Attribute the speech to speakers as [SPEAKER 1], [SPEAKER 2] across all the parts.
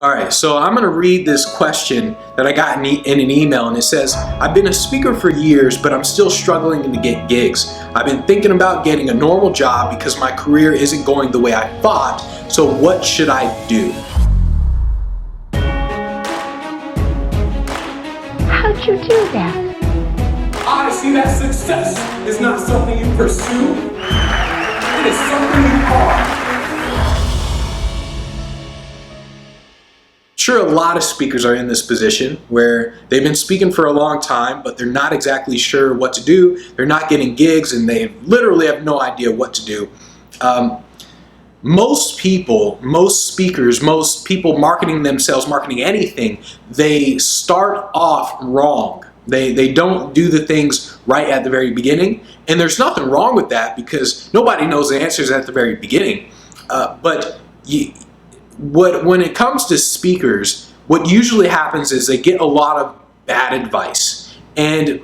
[SPEAKER 1] All right, so I'm going to read this question that I got in an email, and it says, I've been a speaker for years, but I'm still struggling to get gigs. I've been thinking about getting a normal job because my career isn't going the way I thought, so what should I do?
[SPEAKER 2] How'd you do that?
[SPEAKER 3] I see that success is not something you pursue, it is something you are.
[SPEAKER 1] Sure, a lot of speakers are in this position where they've been speaking for a long time, but they're not exactly sure what to do. They're not getting gigs, and they literally have no idea what to do. Most people, most speakers, most people marketing themselves, marketing anything, they start off wrong. They don't do the things right at the very beginning, and there's nothing wrong with that because nobody knows the answers at the very beginning. When it comes to speakers, what usually happens is they get a lot of bad advice. And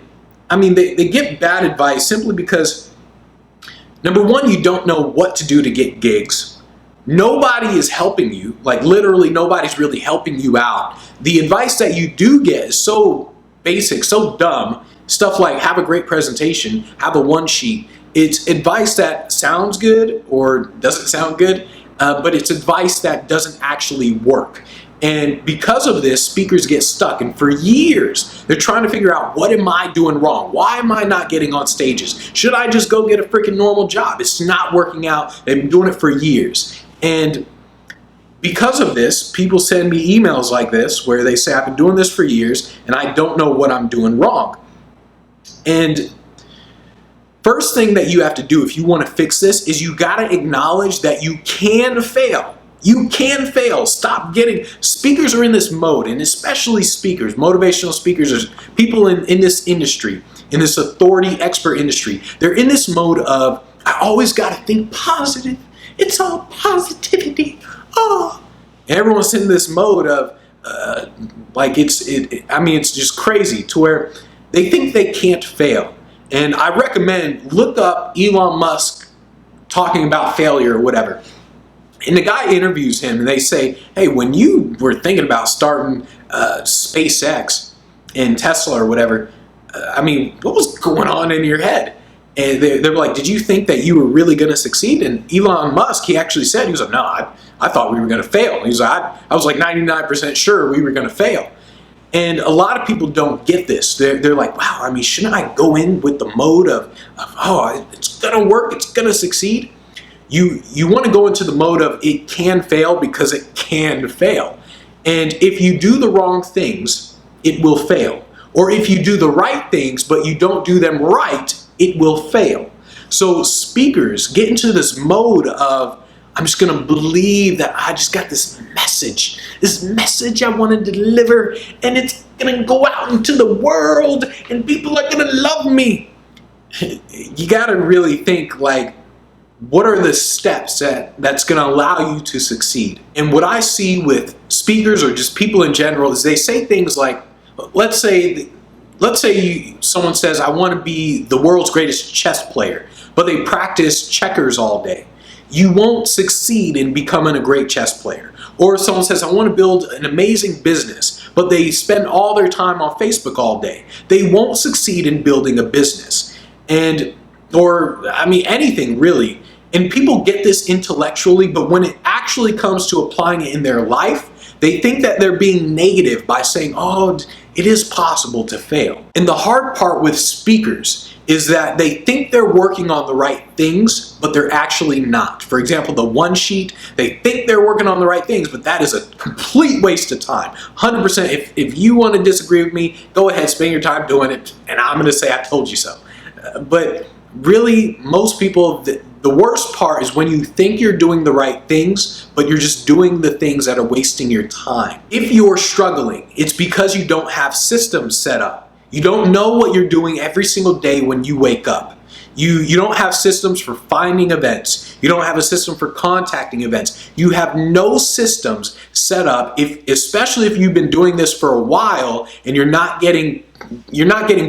[SPEAKER 1] I mean, they get bad advice simply because, number one, you don't know what to do to get gigs. Nobody is helping you, like literally nobody's really helping you out. The advice that you do get is so basic, so dumb. Stuff like have a great presentation, have a one sheet. It's advice that sounds good or doesn't sound good. But it's advice that doesn't actually work. And because of this, speakers get stuck. And for years, they're trying to figure out, what am I doing wrong? Why am I not getting on stages? Should I just go get a freaking normal job? It's not working out. They've been doing it for years. And because of this, people send me emails like this where they say, I've been doing this for years and I don't know what I'm doing wrong. And first thing that you have to do if you want to fix this is you got to acknowledge that you can fail. You can fail. Stop getting, speakers are in this mode, and especially speakers, motivational speakers, people in this industry, in this authority expert industry, they're in this mode of, I always got to think positive. It's all positivity. Oh. And everyone's in this mode of, it's just crazy to where they think they can't fail. And I recommend, look up Elon Musk talking about failure or whatever. And the guy interviews him and they say, hey, when you were thinking about starting SpaceX and Tesla or whatever, what was going on in your head? And they were like, did you think that you were really going to succeed? And Elon Musk, he actually said, he was like, no, I thought we were going to fail. And he was like, I was like 99% sure we were going to fail. And a lot of people don't get this. They're like, wow, shouldn't I go in with the mode of oh, it's going to work, it's going to succeed? You want to go into the mode of it can fail because it can fail. And if you do the wrong things, it will fail. Or if you do the right things, but you don't do them right, it will fail. So speakers get into this mode of, I'm just going to believe that I just got this message I want to deliver, and it's going to go out into the world and people are going to love me. You got to really think, like, what are the steps that's going to allow you to succeed? And what I see with speakers or just people in general is they say things like, let's say someone says, I want to be the world's greatest chess player, but they practice checkers all day. You won't succeed in becoming a great chess player. Or if someone says, I want to build an amazing business, but they spend all their time on Facebook all day. They won't succeed in building a business. Anything really. And people get this intellectually, but when it actually comes to applying it in their life, they think that they're being negative by saying, oh, it is possible to fail. And the hard part with speakers is that they think they're working on the right things, but they're actually not. For example, the one sheet, they think they're working on the right things, but that is a complete waste of time. 100%, if you want to disagree with me, go ahead, spend your time doing it, and I'm going to say I told you so. But really, most people, the worst part is when you think you're doing the right things, but you're just doing the things that are wasting your time. If you're struggling, it's because you don't have systems set up. You don't know what you're doing every single day when you wake up. You don't have systems for finding events. You don't have a system for contacting events. You have no systems set up, especially if you've been doing this for a while and you're not getting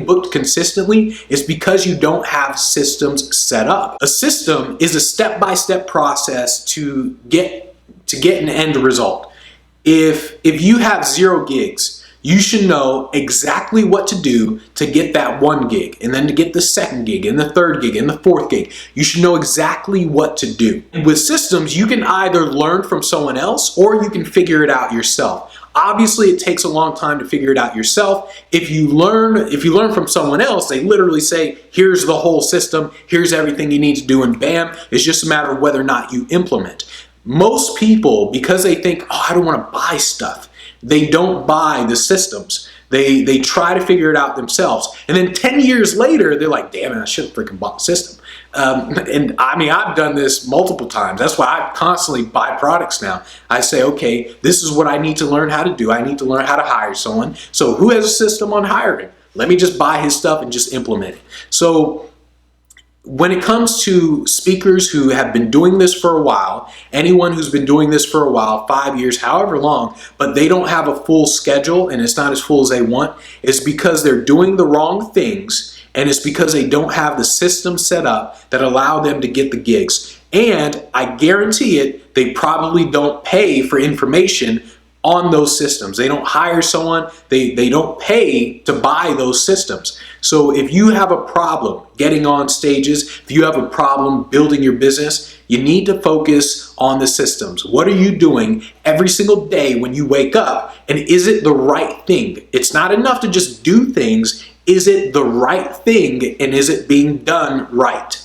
[SPEAKER 1] booked consistently. It's because you don't have systems set up. A system is a step-by-step process to get an end result. if you have 0 gigs, you should know exactly what to do to get that 1 gig, and then to get the 2nd gig, and the 3rd gig, and the 4th gig. You should know exactly what to do. With systems, you can either learn from someone else or you can figure it out yourself. Obviously, it takes a long time to figure it out yourself. If you learn from someone else, they literally say, here's the whole system, here's everything you need to do, and bam, it's just a matter of whether or not you implement. Most people, because they think, oh, I don't want to buy stuff, they don't buy the systems. They try to figure it out themselves. And then 10 years later, they're like, damn it, I should have freaking bought the system. And I mean, I've done this multiple times. That's why I constantly buy products now. I say, okay, this is what I need to learn how to do. I need to learn how to hire someone. So who has a system on hiring? Let me just buy his stuff and just implement it. So when it comes to speakers who have been doing this for a while, anyone who's been doing this for a while, 5 years, however long, but they don't have a full schedule and it's not as full as they want, it's because they're doing the wrong things, and it's because they don't have the system set up that allow them to get the gigs. And I guarantee it, they probably don't pay for information on those systems. They don't hire someone, they don't pay to buy those systems. So if you have a problem getting on stages, if you have a problem building your business, you need to focus on the systems. What are you doing every single day when you wake up? And is it the right thing? It's not enough to just do things. Is it the right thing, and is it being done right?